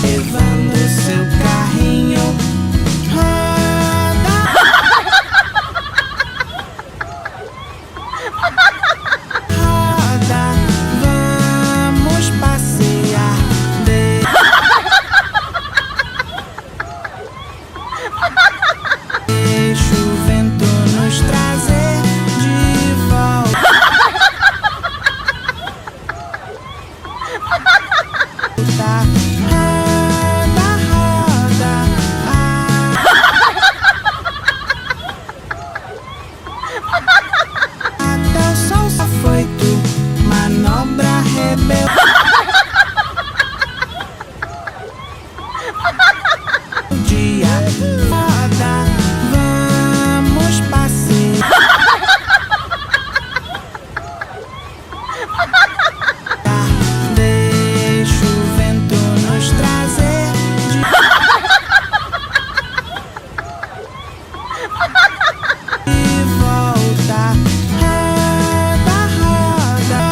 Levando seu carrinho, roda, roda, vamos passear. Deixa o vento nos trazer de volta. Roda, roda, até o sol se foi tu, manobra rebelde. Dia, roda, vamos passear. Deixa o vento nos trazer de volta. Roda, roda.